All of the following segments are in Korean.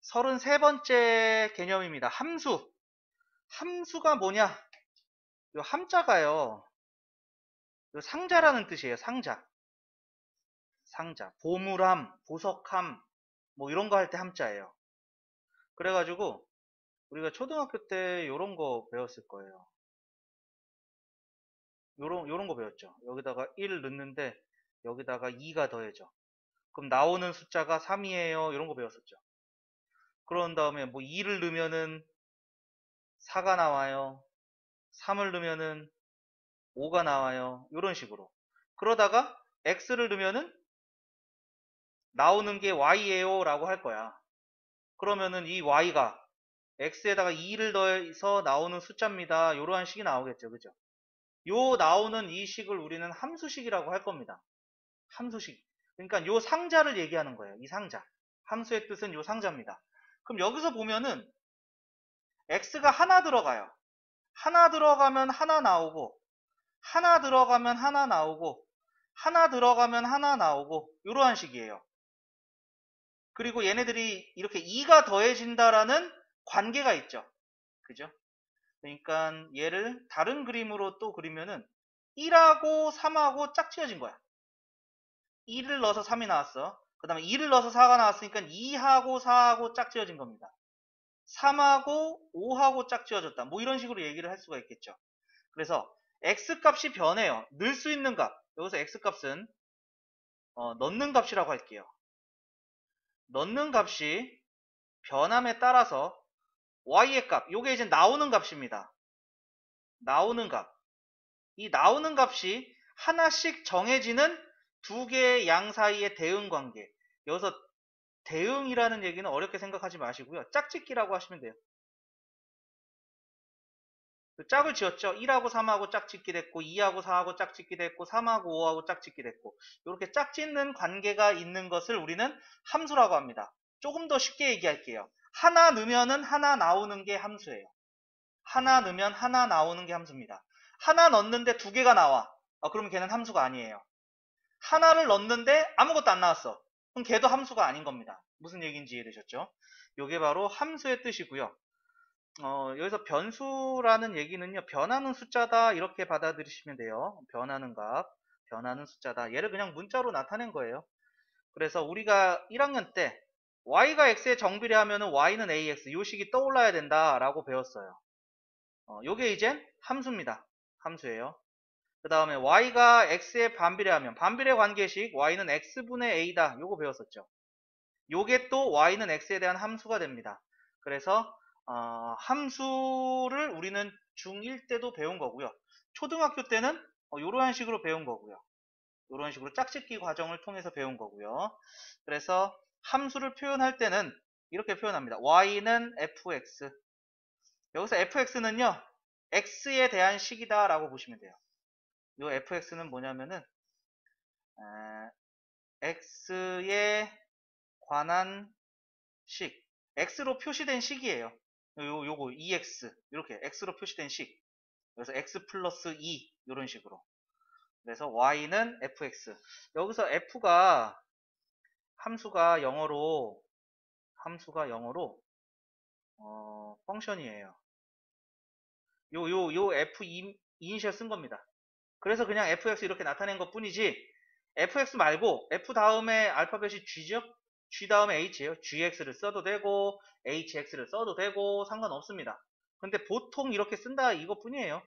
(33번째) 개념입니다. 함수. 함수가 뭐냐? 요 함자가요, 요 상자라는 뜻이에요. 상자. 상자. 보물함, 보석함, 뭐 이런 거 할 때 함자예요. 그래가지고 우리가 초등학교 때 요런 거 배웠을 거예요. 요런 거 배웠죠. 여기다가 1 넣는데 여기다가 2가 더해져. 그럼 나오는 숫자가 3이에요. 이런 거 배웠었죠. 그런 다음에 뭐 2를 넣으면은 4가 나와요. 3을 넣으면은 5가 나와요. 이런 식으로. 그러다가 x를 넣으면은 나오는 게 y예요 라고 할 거야. 그러면은 이 y가 x에다가 2를 더해서 나오는 숫자입니다. 이러한 식이 나오겠죠. 그죠? 요 나오는 이 식을 우리는 함수식이라고 할 겁니다. 함수식. 그러니까 요 상자를 얘기하는 거예요. 이 상자. 함수의 뜻은 요 상자입니다. 그럼 여기서 보면은 x가 하나 들어가요. 하나 들어가면 하나 나오고, 하나 들어가면 하나 나오고, 하나 들어가면 하나 나오고, 이러한 식이에요. 그리고 얘네들이 이렇게 2가 더해진다라는 관계가 있죠. 그죠? 그러니까 얘를 다른 그림으로 또 그리면은 1하고 3하고 짝지어진 거야. 1을 넣어서 3이 나왔어. 그 다음에 2를 넣어서 4가 나왔으니까 2하고 4하고 짝지어진 겁니다. 3하고 5하고 짝지어졌다. 뭐 이런 식으로 얘기를 할 수가 있겠죠. 그래서 x값이 변해요. 넣을 수 있는 값. 여기서 x값은 넣는 값이라고 할게요. 넣는 값이 변함에 따라서 y의 값, 요게 이제 나오는 값입니다. 나오는 값. 이 나오는 값이 하나씩 정해지는 두 개의 양 사이의 대응 관계. 여기서 대응이라는 얘기는 어렵게 생각하지 마시고요. 짝짓기라고 하시면 돼요. 짝을 지었죠. 1하고 3하고 짝짓기 됐고, 2하고 4하고 짝짓기 됐고, 3하고 5하고 짝짓기 됐고, 이렇게 짝짓는 관계가 있는 것을 우리는 함수라고 합니다. 조금 더 쉽게 얘기할게요. 하나 넣으면은 하나 나오는 게 함수예요. 하나 넣으면 하나 나오는 게 함수입니다. 하나 넣는데 두 개가 나와. 그러면 걔는 함수가 아니에요. 하나를 넣는데 아무것도 안 나왔어. 그럼 걔도 함수가 아닌 겁니다. 무슨 얘기인지 이해되셨죠? 이게 바로 함수의 뜻이고요. 여기서 변수라는 얘기는요, 변하는 숫자다 이렇게 받아들이시면 돼요. 변하는 값, 변하는 숫자다. 얘를 그냥 문자로 나타낸 거예요. 그래서 우리가 1학년 때 y가 x에 정비례하면 y는 ax 요 식이 떠올라야 된다라고 배웠어요. 요게 이제 함수입니다. 함수예요. 그 다음에 y가 x에 반비례하면 반비례 관계식 y는 x분의 a다. 요거 배웠었죠. 요게 또 y는 x에 대한 함수가 됩니다. 그래서 함수를 우리는 중1 때도 배운 거고요. 초등학교 때는 이러한 식으로 배운 거고요. 이런 식으로 짝짓기 과정을 통해서 배운 거고요. 그래서 함수를 표현할 때는 이렇게 표현합니다. y는 fx. 여기서 fx는요, x에 대한 식이다 라고 보시면 돼요. 이 fx는 뭐냐면은 x에 관한 식, x로 표시된 식이에요. 요거 ex 이렇게 x로 표시된 식. 그래서 x 플러스 2 이런 식으로. 그래서 y는 fx. 여기서 f가 함수가 영어로 펑션이에요. 요 f 이니셜 쓴 겁니다. 그래서 그냥 fx 이렇게 나타낸 것 뿐이지, fx 말고 f 다음에 알파벳이 g죠? g 다음에 h예요. gx를 써도 되고 hx를 써도 되고 상관없습니다. 근데 보통 이렇게 쓴다 이것 뿐이에요.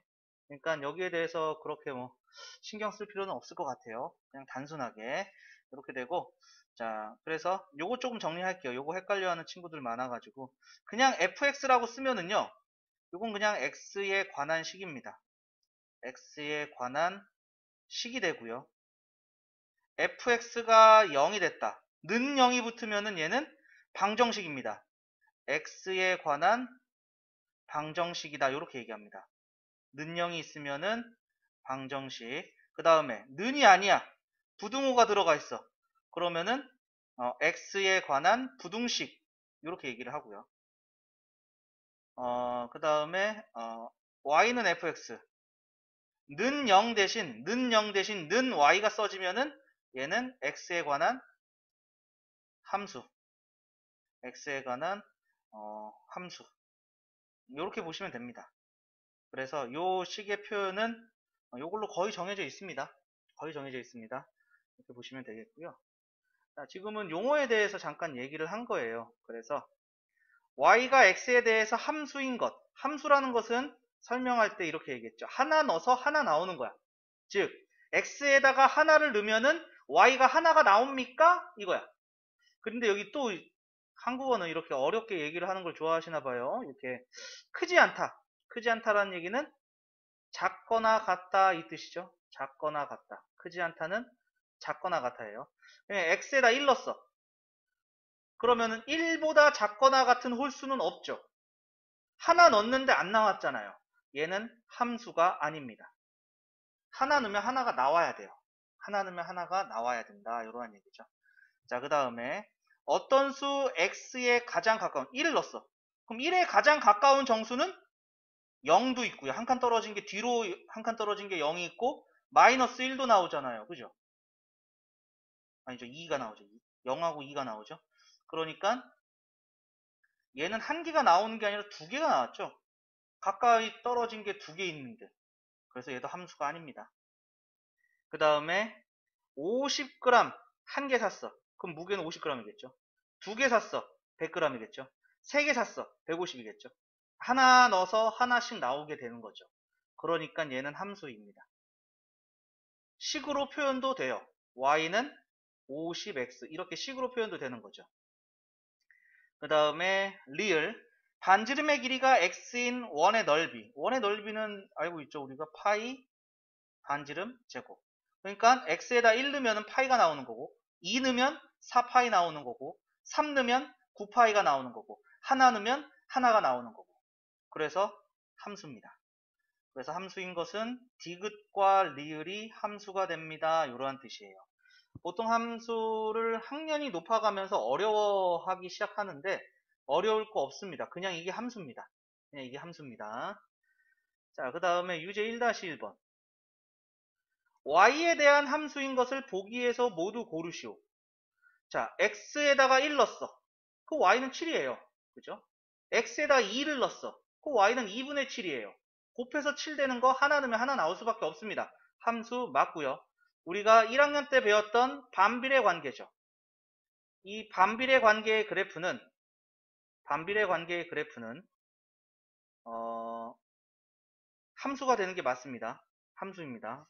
그러니까 여기에 대해서 그렇게 뭐 신경 쓸 필요는 없을 것 같아요. 그냥 단순하게 이렇게 되고, 자, 그래서 요거 조금 정리할게요. 요거 헷갈려하는 친구들 많아가지고 그냥 fx라고 쓰면은요, 요건 그냥 x에 관한 식입니다. x에 관한 식이 되고요. fx가 0이 됐다. 는 0이 붙으면은 얘는 방정식입니다. x에 관한 방정식이다. 이렇게 얘기합니다. 는 0이 있으면은 방정식. 그 다음에 는이 아니야. 부등호가 들어가 있어. 그러면은 x에 관한 부등식. 이렇게 얘기를 하고요. 그 다음에 y는 fx. 는 0 대신 는 y가 써지면은 얘는 x에 관한 함수. x에 관한 함수. 이렇게 보시면 됩니다. 그래서 요 식의 표현은 요걸로 거의 정해져 있습니다. 거의 정해져 있습니다. 이렇게 보시면 되겠고요. 자, 지금은 용어에 대해서 잠깐 얘기를 한 거예요. 그래서 y가 x에 대해서 함수인 것. 함수라는 것은 설명할 때 이렇게 얘기했죠. 하나 넣어서 하나 나오는 거야. 즉 x에다가 하나를 넣으면은 y가 하나가 나옵니까? 이거야. 근데 여기 또 한국어는 이렇게 어렵게 얘기를 하는 걸 좋아하시나 봐요. 이렇게 크지 않다. 크지 않다라는 얘기는 작거나 같다 이 뜻이죠. 작거나 같다. 크지 않다는 작거나 같아예요. x에다 1 넣었어. 그러면은 1보다 작거나 같은 홀수는 없죠. 하나 넣었는데 안 나왔잖아요. 얘는 함수가 아닙니다. 하나 넣으면 하나가 나와야 돼요. 하나 넣으면 하나가 나와야 된다. 이러한 얘기죠. 자, 그 다음에 어떤 수 x에 가장 가까운 1을 넣었어. 그럼 1에 가장 가까운 정수는 0도 있고요. 한 칸 떨어진 게 뒤로 한 칸 떨어진 게 0이 있고 마이너스 1도 나오잖아요. 그죠? 아니죠. 2가 나오죠. 0하고 2가 나오죠. 그러니까 얘는 한 개가 나오는 게 아니라 두 개가 나왔죠. 가까이 떨어진 게 두 개 있는데. 그래서 얘도 함수가 아닙니다. 그 다음에 50g 한 개 샀어. 그럼 무게는 50g이겠죠. 두 개 샀어. 100g이겠죠. 세 개 샀어. 150이겠죠. 하나 넣어서 하나씩 나오게 되는 거죠. 그러니까 얘는 함수입니다. 식으로 표현도 돼요. y는 50x 이렇게 식으로 표현도 되는 거죠. 그 다음에 리을 반지름의 길이가 x인 원의 넓이. 원의 넓이는 알고 있죠. 우리가 파이 반지름 제곱. 그러니까 x에다 1 넣으면 파이가 나오는 거고 2 넣으면 4파이 나오는 거고 3 넣으면 9파이가 나오는 거고 하나 넣으면 하나가 나오는 거고. 그래서 함수입니다. 그래서 함수인 것은 디귿과 리을이 함수가 됩니다. 이러한 뜻이에요. 보통 함수를 학년이 높아가면서 어려워하기 시작하는데 어려울 거 없습니다. 그냥 이게 함수입니다. 그냥 이게 함수입니다. 자, 그 다음에 유제 1-1번. y에 대한 함수인 것을 보기에서 모두 고르시오. 자, x에다가 1 넣었어. 그 y는 7이에요. 그죠? x에다 2를 넣었어. 그 y는 2분의 7이에요. 곱해서 7 되는 거 하나 넣으면 하나 나올 수밖에 없습니다. 함수 맞고요. 우리가 1학년 때 배웠던 반비례 관계죠. 이 반비례 관계의 그래프는 함수가 되는 게 맞습니다. 함수입니다.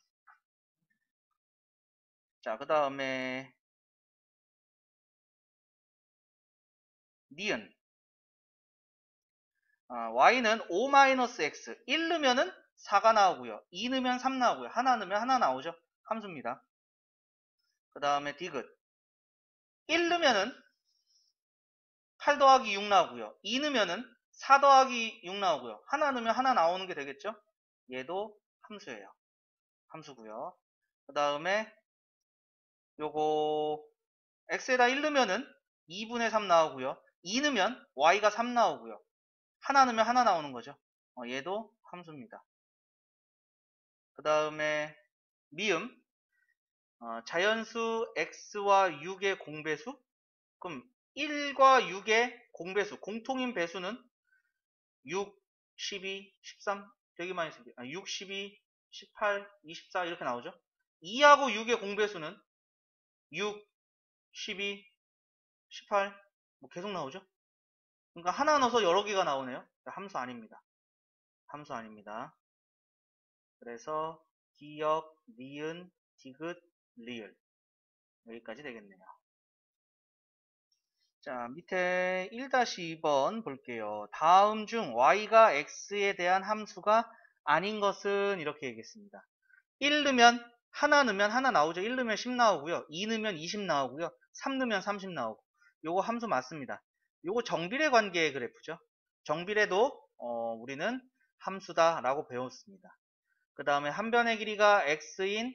자, 그 다음에 니은 y는 5-x 1 넣으면은 4가 나오고요. 2 넣으면 3 나오고요. 하나 넣으면 하나 나오죠. 함수입니다. 그 다음에 디귿 1 넣으면은 8 더하기 6 나오고요. 2 넣으면은 4 더하기 6 나오고요. 하나 넣으면 하나 나오는 게 되겠죠. 얘도 함수예요. 함수고요. 그 다음에 요거 x에다 1 넣으면은 2분의 3 나오고요. 2 넣으면 y가 3 나오고요. 하나 넣으면 하나 나오는 거죠. 얘도 함수입니다. 그 다음에 미음 자연수 x와 6의 공배수. 그럼 1과 6의 공배수, 공통인 배수는 6, 12, 13 되게 많이 쓰죠. 6, 12, 18, 24 이렇게 나오죠. 2하고 6의 공배수는 6, 12, 18 뭐 계속 나오죠. 그러니까 하나 넣어서 여러 개가 나오네요. 함수 아닙니다. 함수 아닙니다. 그래서 기역, 니은, 디귿, 리을 여기까지 되겠네요. 자, 밑에 1-2번 볼게요. 다음 중 y가 x에 대한 함수가 아닌 것은 이렇게 얘기했습니다. 1 넣으면 하나 넣으면 하나 나오죠. 1 넣으면 10 나오고요. 2 넣으면 20 나오고요. 3 넣으면 30 나오고. 요거 함수 맞습니다. 요거 정비례 관계의 그래프죠. 정비례도 우리는 함수다라고 배웠습니다. 그 다음에 한 변의 길이가 x인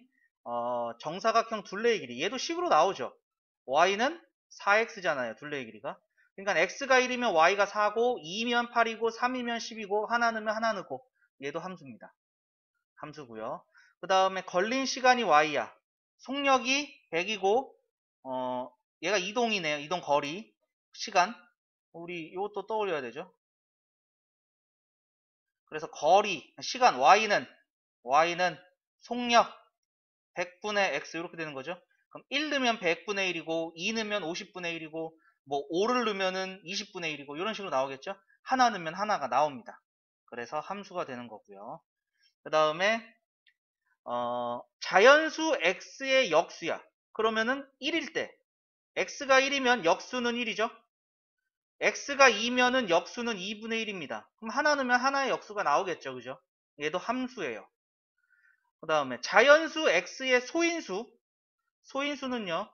정사각형 둘레의 길이. 얘도 식으로 나오죠. y는 4x잖아요. 둘레의 길이가. 그러니까 x가 1이면 y가 4고 2면 8이고 3이면 10이고 하나 넣으면 하나 넣고 얘도 함수입니다. 함수고요. 그 다음에 걸린 시간이 y야. 속력이 100이고 얘가 이동이네요. 이동 거리, 시간. 우리 이것도 떠올려야 되죠. 그래서 거리, 시간, y는 속력 100분의 x 이렇게 되는 거죠. 그럼 1 넣으면 100분의 1이고 2 넣으면 50분의 1이고 뭐 5를 넣으면은 20분의 1이고 이런 식으로 나오겠죠. 하나 넣으면 하나가 나옵니다. 그래서 함수가 되는 거고요. 그 다음에 자연수 x의 역수야. 그러면은 1일 때 x가 1이면 역수는 1이죠. x가 2면은 역수는 2분의 1입니다. 그럼 하나 넣으면 하나의 역수가 나오겠죠. 그죠? 얘도 함수예요. 그 다음에 자연수 x의 소인수는요.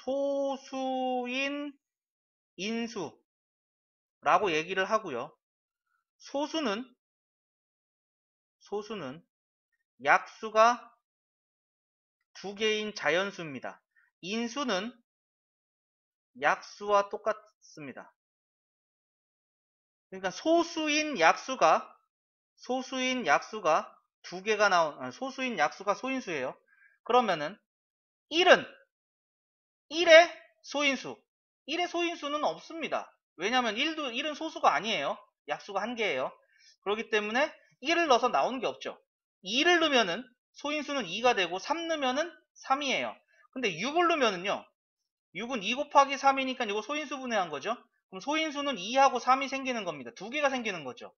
소수인 인수라고 얘기를 하고요. 소수는 약수가 두 개인 자연수입니다. 인수는 약수와 똑같습니다. 그러니까 소수인 약수가 두 개가 소수인 약수가 소인수예요. 그러면은 1은 1의 소인수. 1의 소인수는 없습니다. 왜냐하면 1은 소수가 아니에요. 약수가 한 개예요. 그렇기 때문에 1을 넣어서 나오는 게 없죠. 2를 넣으면은 소인수는 2가 되고 3 넣으면은 3이에요. 근데 6을 넣으면은요. 6은 2 곱하기 3이니까 이거 소인수 분해한 거죠. 그럼 소인수는 2하고 3이 생기는 겁니다. 두 개가 생기는 거죠.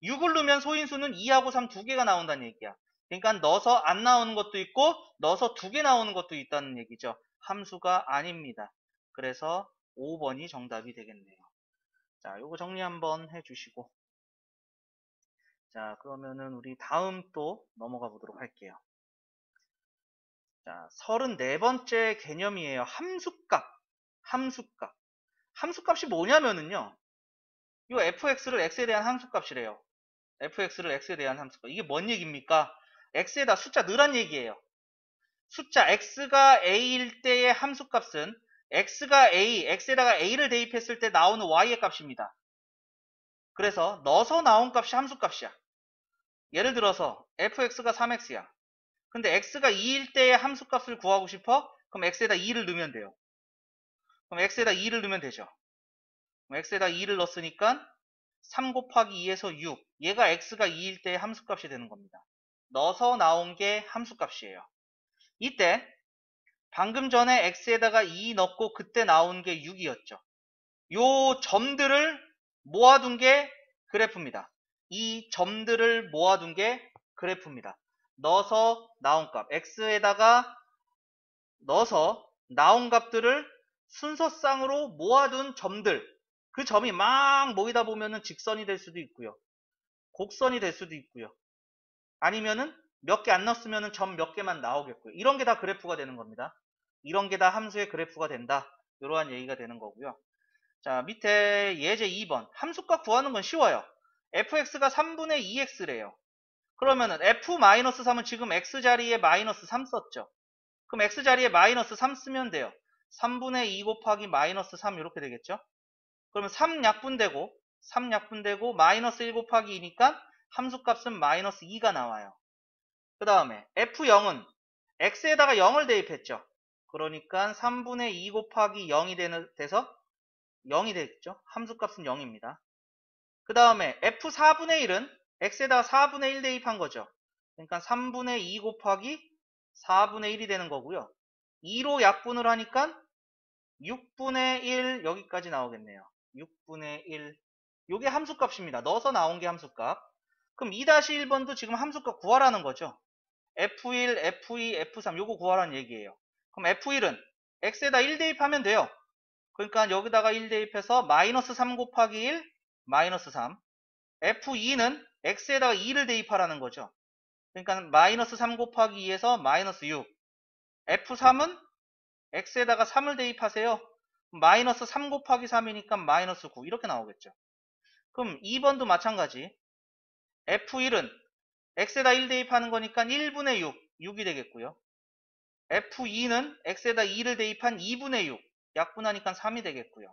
6을 넣으면 소인수는 2하고 3 두 개가 나온다는 얘기야. 그러니까 넣어서 안 나오는 것도 있고 넣어서 두 개 나오는 것도 있다는 얘기죠. 함수가 아닙니다. 그래서 5번이 정답이 되겠네요. 자, 요거 정리 한번 해주시고 자, 그러면은 우리 다음 또 넘어가 보도록 할게요. 자, 34번째 개념이에요. 함수값이 뭐냐면은요. 이 fx를 x에 대한 함수값이래요. fx를 x에 대한 함수값. 이게 뭔 얘기입니까? x에다 숫자 넣으란 얘기예요. 숫자 x가 a일 때의 함수값은 x에다가 a를 대입했을 때 나오는 y의 값입니다. 그래서 넣어서 나온 값이 함수값이야. 예를 들어서 fx가 3x야. 근데 x가 2일 때의 함수값을 구하고 싶어? 그럼 x에다 2를 넣으면 돼요. 그럼 x에다 2를 넣으면 되죠. 그럼 x에다 2를 넣었으니까 3 곱하기 2에서 6. 얘가 x가 2일 때의 함수값이 되는 겁니다. 넣어서 나온 게 함수값이에요. 이때 방금 전에 x에다가 2 넣고 그때 나온 게 6이었죠. 요 점들을 모아둔 게 그래프입니다. 이 점들을 모아둔 게 그래프입니다. 넣어서 나온 값, x에다가 넣어서 나온 값들을 순서상으로 모아둔 점들, 그 점이 막 모이다 보면은 직선이 될 수도 있고요. 곡선이 될 수도 있고요. 아니면은 몇 개 안 넣었으면은 점 몇 개만 나오겠고요. 이런 게 다 그래프가 되는 겁니다. 이런 게 다 함수의 그래프가 된다. 이러한 얘기가 되는 거고요. 자, 밑에 예제 2번. 함수값 구하는 건 쉬워요. fx가 3분의 2x래요. 그러면은 f-3은 지금 x자리에 마이너스 3 썼죠. 그럼 x자리에 마이너스 3 쓰면 돼요. 3분의 2 곱하기 마이너스 3 이렇게 되겠죠. 그러면 3 약분되고 마이너스 1 곱하기 2니까 함수값은 마이너스 2가 나와요. 그 다음에 f0은 x에다가 0을 대입했죠. 그러니까 3분의 2 곱하기 0이 돼서 0이 되겠죠. 함수값은 0입니다. 그 다음에 f4분의 1은 x에다가 4분의 1 대입한 거죠. 그러니까 3분의 2 곱하기 4분의 1이 되는 거고요. 2로 약분을 하니까 6분의 1 여기까지 나오겠네요. 6분의 1 요게 함수값입니다. 넣어서 나온 게 함수값. 그럼 2-1번도 지금 함수값 구하라는 거죠. F1, F2, F3 요거 구하라는 얘기예요. 그럼 F1은 x에다 1 대입하면 돼요. 그러니까 여기다가 1 대입해서 마이너스 3 곱하기 1 마이너스 3. F2는 x에다가 2를 대입하라는 거죠. 그러니까 마이너스 3 곱하기 2에서 마이너스 6. F3은 x에다가 3을 대입하세요. 마이너스 3 곱하기 3이니까 마이너스 9 이렇게 나오겠죠. 그럼 2번도 마찬가지. F1은 x에다 1 대입하는 거니까 1분의 6이 되겠고요. F2는 x에다 2를 대입한 2분의 6 약분하니까 3이 되겠고요.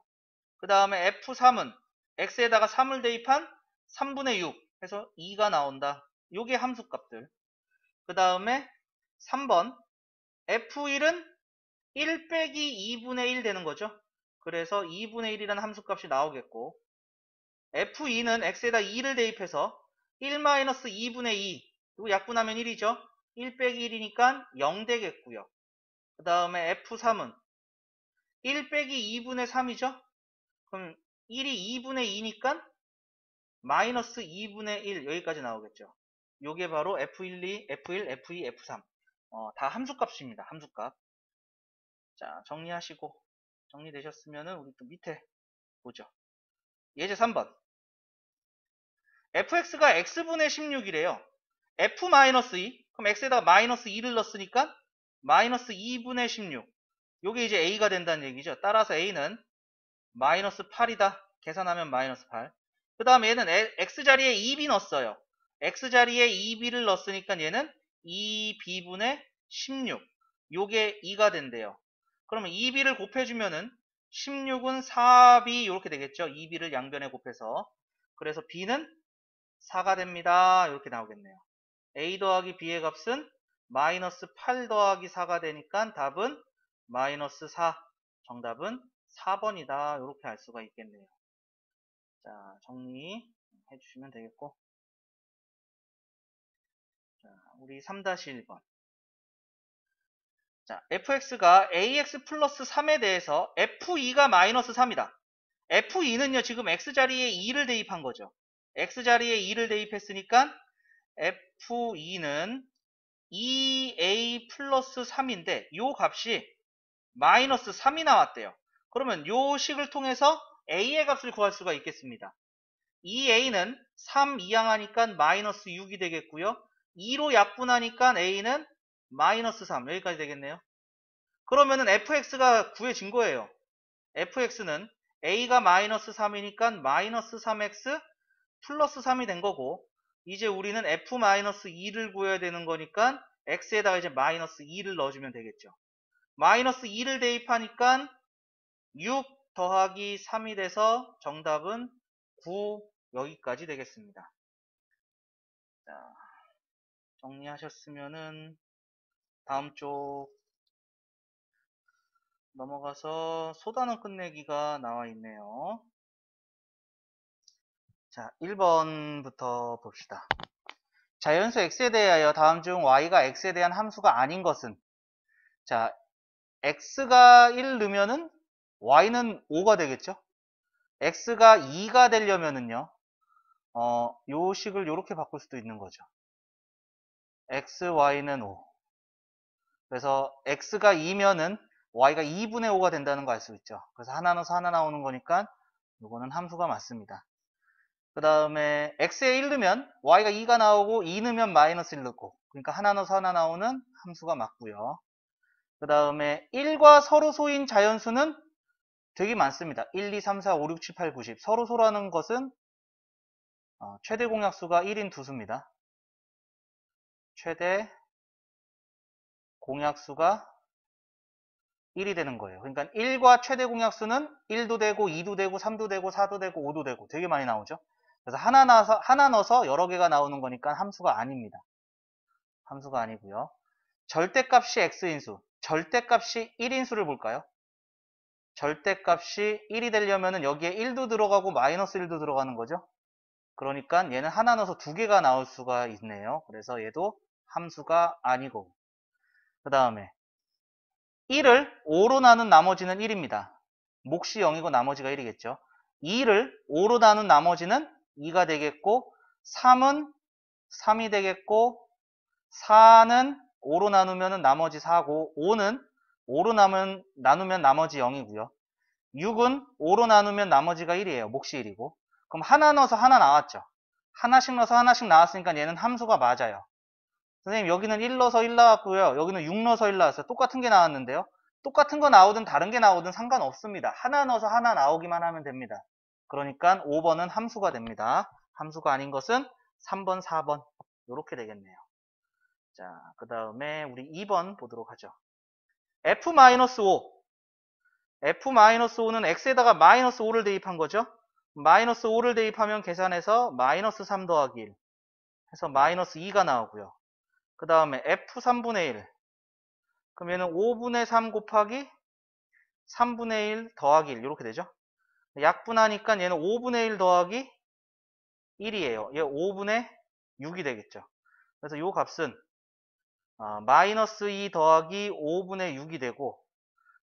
그 다음에 F3은 x에다가 3을 대입한 3분의 6 해서 2가 나온다. 요게 함수값들. 그 다음에 3번 F1은 1 빼기 2분의 1 되는 거죠. 그래서 2분의 1이라는 함수값이 나오겠고, f2는 x에다 2를 대입해서 1-2분의 2, 그리고 약분하면 1이죠. 1 빼기 1이니까 0 되겠고요. 그 다음에 f3은 1 빼기 2분의 3이죠. 그럼 1이 2분의 2니까 마이너스 2분의 1 여기까지 나오겠죠. 요게 바로 F1, F1, F2, F3 다 함수값입니다. 함수값. 자, 정리하시고 정리되셨으면은 우리 또 밑에 보죠. 예제 3번. fx가 x분의 16이래요. f-2 그럼 x에다가 마이너스 2를 넣었으니까 마이너스 2분의 16 요게 이제 a가 된다는 얘기죠. 따라서 a는 마이너스 8이다. 계산하면 마이너스 8. 그 다음에 얘는 x자리에 2b 넣었어요. x자리에 2b를 넣었으니까 얘는 2b분의 16 요게 2가 된대요. 그러면 2b를 곱해주면은 16은 4b 이렇게 되겠죠. 2b를 양변에 곱해서. 그래서 b는 4가 됩니다. 이렇게 나오겠네요. a 더하기 b의 값은 마이너스 8 더하기 4가 되니까 답은 마이너스 4. 정답은 4번이다. 이렇게 알 수가 있겠네요. 자, 정리해 주시면 되겠고. 자, 우리 3-1번. 자, fx가 ax 플러스 3에 대해서 f2가 마이너스 3이다. f2는요, 지금 x자리에 2를 대입한 거죠. x자리에 2를 대입했으니까 f2는 2a 플러스 3인데 요 값이 마이너스 3이 나왔대요. 그러면 요 식을 통해서 a의 값을 구할 수가 있겠습니다. 2a는 3 이항하니까 마이너스 6이 되겠고요. 2로 약분하니까 a는 마이너스 3 여기까지 되겠네요. 그러면은 fx가 구해진 거예요. fx는 a가 마이너스 3이니까 마이너스 3x 플러스 3이 된 거고, 이제 우리는 f-2를 구해야 되는 거니까 x에다가 이제 마이너스 2를 넣어주면 되겠죠. 마이너스 2를 대입하니까 6 더하기 3이 돼서 정답은 9 여기까지 되겠습니다. 자, 정리하셨으면은 다음 쪽 넘어가서 소단원 끝내기가 나와 있네요. 자, 1번부터 봅시다. 자연수 x에 대하여 다음 중 y가 x에 대한 함수가 아닌 것은, 자, x가 1 넣으면은 y는 5가 되겠죠. x가 2가 되려면은요, 요 식을 요렇게 바꿀 수도 있는 거죠. x, y는 5. 그래서 x가 2면은 y가 2분의 5가 된다는 거 알 수 있죠. 그래서 하나 넣어서 하나 나오는 거니까 요거는 함수가 맞습니다. 그 다음에 x에 1 넣으면 y가 2가 나오고 2 넣으면 마이너스 1 넣고, 그러니까 하나 넣어서 하나 나오는 함수가 맞고요. 그 다음에 1과 서로소인 자연수는 되게 많습니다. 1, 2, 3, 4, 5, 6, 7, 8, 9, 10. 서로소라는 것은 최대 공약수가 1인 두수입니다. 최대 공약수가 1이 되는 거예요. 그러니까 1과 최대 공약수는 1도 되고 2도 되고 3도 되고 4도 되고 5도 되고 되게 많이 나오죠. 그래서 하나 넣어서 여러 개가 나오는 거니까 함수가 아닙니다. 함수가 아니고요. 절대값이 x인수, 절대값이 1인수를 볼까요? 절대값이 1이 되려면 여기에 1도 들어가고 마이너스 1도 들어가는 거죠. 그러니까 얘는 하나 넣어서 두 개가 나올 수가 있네요. 그래서 얘도 함수가 아니고, 그 다음에 1을 5로 나눈 나머지는 1입니다. 몫이 0이고 나머지가 1이겠죠. 2를 5로 나눈 나머지는 2가 되겠고, 3은 3이 되겠고, 4는 5로 나누면 나머지 4고, 5는 5로 나누면 나머지 0이고요. 6은 5로 나누면 나머지가 1이에요. 몫이 1이고. 그럼 하나 넣어서 하나 나왔죠. 하나씩 넣어서 하나씩 나왔으니까 얘는 함수가 맞아요. 선생님 여기는 1 넣어서 1 나왔고요. 여기는 6 넣어서 1 나왔어요. 똑같은 게 나왔는데요. 똑같은 거 나오든 다른 게 나오든 상관없습니다. 하나 넣어서 하나 나오기만 하면 됩니다. 그러니까 5번은 함수가 됩니다. 함수가 아닌 것은 3번, 4번 이렇게 되겠네요. 자, 그 다음에 우리 2번 보도록 하죠. f-5 f-5는 x에다가 마이너스 5를 대입한 거죠. 마이너스 5를 대입하면 계산해서 마이너스 3 더하기 1 해서 마이너스 2가 나오고요. 그 다음에 f3분의 1 그럼 얘는 5분의 3 곱하기 3분의 1 더하기 1 이렇게 되죠. 약분하니까 얘는 5분의 1 더하기 1이에요. 얘 5분의 6이 되겠죠. 그래서 이 값은 마이너스 2 더하기 5분의 6이 되고,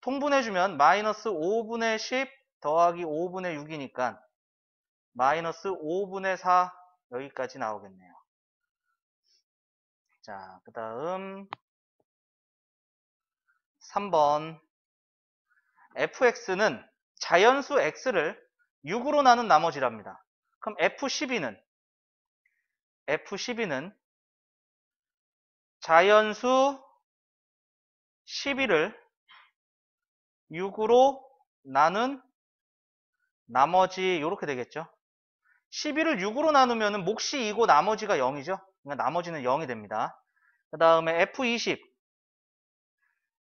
통분해주면 마이너스 5분의 10 더하기 5분의 6이니까 마이너스 5분의 4 여기까지 나오겠네요. 자, 그 다음 3번. fx는 자연수 x를 6으로 나눈 나머지랍니다. 그럼 f12는 자연수 12를 6으로 나눈 나머지 이렇게 되겠죠. 12를 6으로 나누면 몫이 2고 나머지가 0이죠. 그러니까 나머지는 0이 됩니다. 그 다음에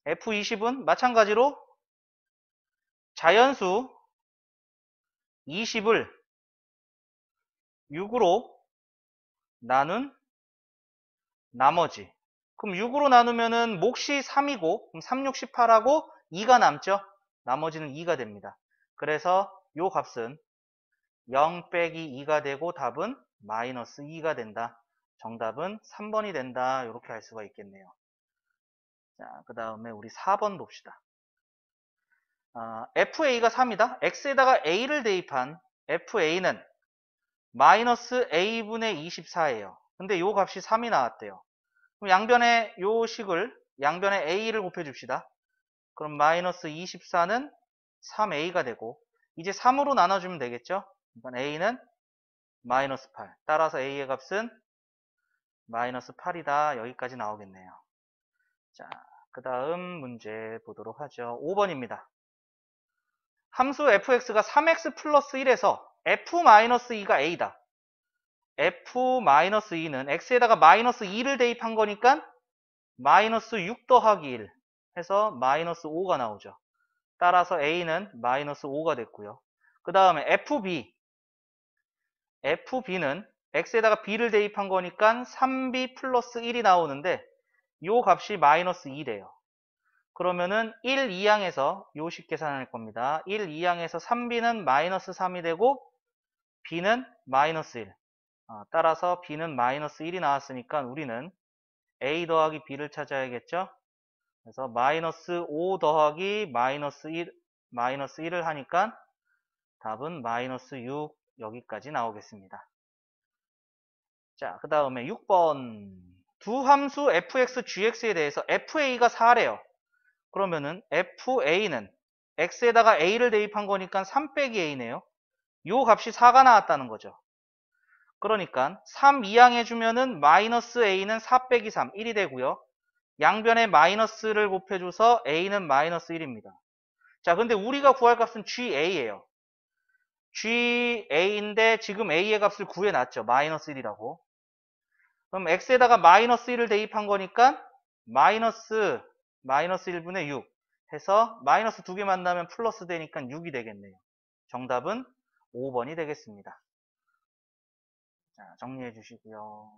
F20은 마찬가지로 자연수 20을 6으로 나눈 나머지. 그럼 6으로 나누면은 몫이 3이고, 그럼 3, 6, 18하고 2가 남죠? 나머지는 2가 됩니다. 그래서 요 값은 0 빼기 2가 되고 답은 마이너스 2가 된다. 정답은 3번이 된다. 이렇게 할 수가 있겠네요. 자, 그 다음에 우리 4번 봅시다. FA가 3이다. X에다가 A를 대입한 FA는 마이너스 A분의 24예요. 근데 요 값이 3이 나왔대요. 그럼 양변에 요 식을, 양변에 A를 곱해줍시다. 그럼 마이너스 24는 3A가 되고, 이제 3으로 나눠주면 되겠죠? 그러니까 A는 마이너스 8. 따라서 A의 값은 마이너스 8이다. 여기까지 나오겠네요. 자, 그 다음 문제 보도록 하죠. 5번입니다. 함수 fx가 3x 플러스 1에서 f-2가 a다. f-2는 x에다가 마이너스 2를 대입한 거니까 마이너스 6 더하기 1 해서 마이너스 5가 나오죠. 따라서 a는 마이너스 5가 됐고요. 그 다음에 fb는 x에다가 b를 대입한 거니까 3b 플러스 1이 나오는데 요 값이 마이너스 2래요. 그러면은 1, 2항에서 요식 계산할 겁니다. 1, 2항에서 3b는 마이너스 3이 되고 b는 마이너스 1. 따라서 b는 마이너스 1이 나왔으니까 우리는 a 더하기 b를 찾아야겠죠. 그래서 마이너스 5 더하기 마이너스 1을 하니까 답은 마이너스 6 여기까지 나오겠습니다. 자, 그 다음에 6번. 두 함수 fx, gx에 대해서 fa가 4래요. 그러면은 fa는 x에다가 a를 대입한 거니까 3 빼기 a네요. 요 값이 4가 나왔다는 거죠. 그러니까 3 이항해주면은 마이너스 a는 4 빼기 3, 1이 되고요. 양변에 마이너스를 곱해줘서 a는 마이너스 1입니다. 자, 근데 우리가 구할 값은 ga예요. ga인데 지금 a의 값을 구해놨죠. 마이너스 1이라고. 그럼 x에다가 마이너스 1을 대입한 거니까 마이너스 1분의 6 해서 마이너스 2개 만나면 플러스 되니까 6이 되겠네요. 정답은 5번이 되겠습니다. 자, 정리해 주시고요.